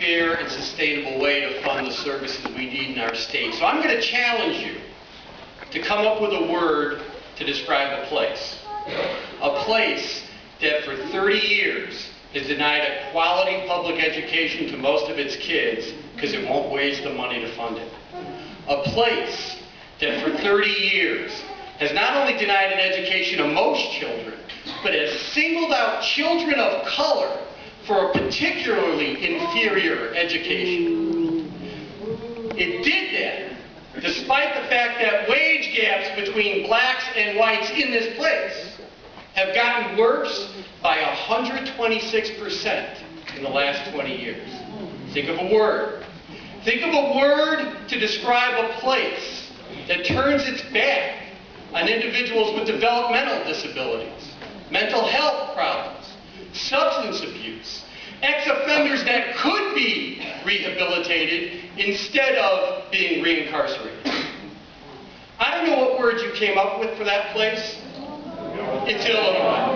fair and sustainable way to fund the services we need in our state. So I'm going to challenge you to come up with a word to describe a place. A place that for 30 years has denied a quality public education to most of its kids because it won't waste the money to fund it. A place that for 30 years has not only denied an education to most children, but has singled out children of color for a particularly inferior education. It did that despite the fact that wage gaps between blacks and whites in this place have gotten worse by 126% in the last 20 years. Think of a word. Think of a word to describe a place that turns its back on individuals with developmental disabilities, mental health problems, substance abuse, ex-offenders that could be rehabilitated instead of being reincarcerated. I don't know what word you came up with for that place. It's Illinois.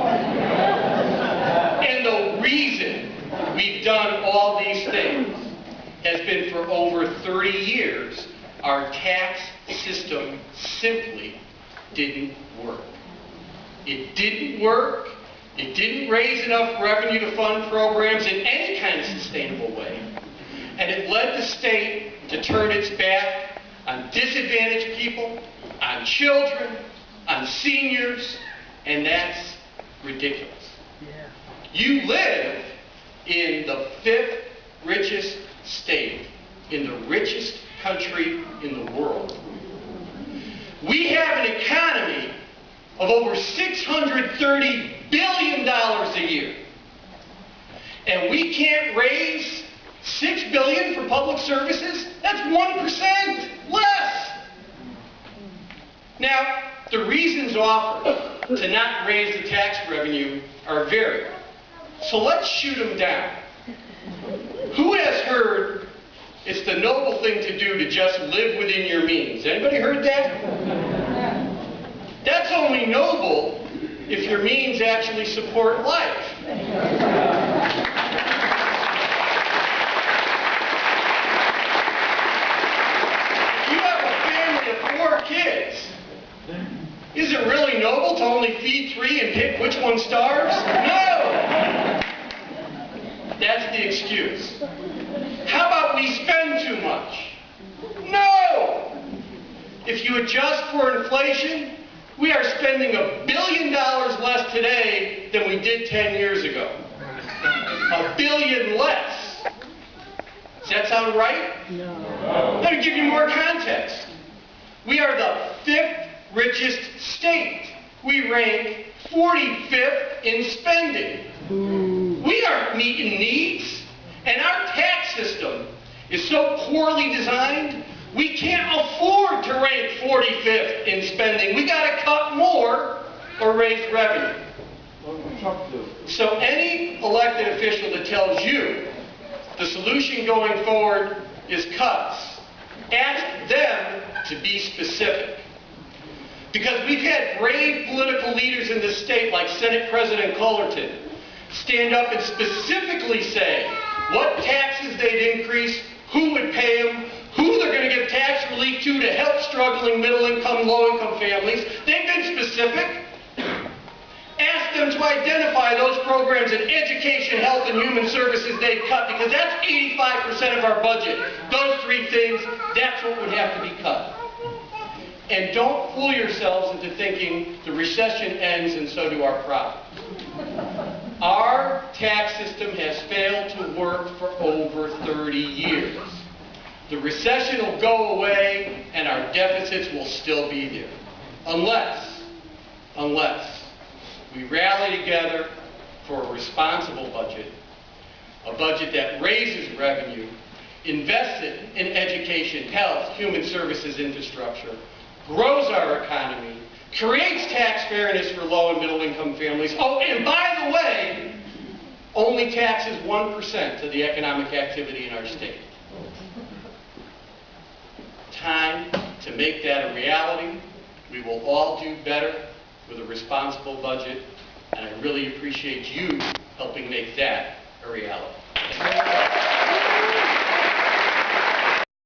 And the reason we've done all these things has been for over 30 years, our tax system simply didn't work. It didn't work. It didn't raise enough revenue to fund programs in any kind of sustainable way. And it led the state to turn its back on disadvantaged people, on children, on seniors, and that's ridiculous. Yeah. You live in the 5th richest state, in the richest country in the world. We have an economy of over $630 billion a year. And we can't raise $6 billion for public services? That's 1% less. Now, the reasons offered to not raise the tax revenue are varied. So let's shoot them down. Who has heard it's the noble thing to do to just live within your means? Anybody heard that? That's only noble if your means actually support life. If you have a family of 4 kids, is it really noble to only feed 3 and pick which one starves? No! That's the excuse. How about we spend too much? No! If you adjust for inflation, we are spending $1 billion less today than we did 10 years ago. $1 billion less. Does that sound right? No. Let me give you more context. We are the 5th richest state. We rank 45th in spending. We aren't meeting needs, and our tax system is so poorly designed, we can't afford to rank 45th in spending. We got to cut more or raise revenue. So any elected official that tells you the solution going forward is cuts, ask them to be specific. Because we've had brave political leaders in this state, like Senate President Cullerton, stand up and specifically say what taxes they'd increase, who would pay them, who they're going to give tax relief to help struggling middle-income, low-income families. They've been specific. Ask them to identify those programs in education, health, and human services they've cut, because that's 85% of our budget. Those 3 things, that's what would have to be cut. And don't fool yourselves into thinking the recession ends and so do our profits. Our tax system has failed to work for over 30 years. The recession will go away and our deficits will still be there. Unless we rally together for a responsible budget, a budget that raises revenue, invests it in education, health, human services infrastructure, grows our economy, creates tax fairness for low and middle income families. Oh, and by the way, only taxes 1% of the economic activity in our state. Time to make that a reality. We will all do better with a responsible budget, and I really appreciate you helping make that a reality.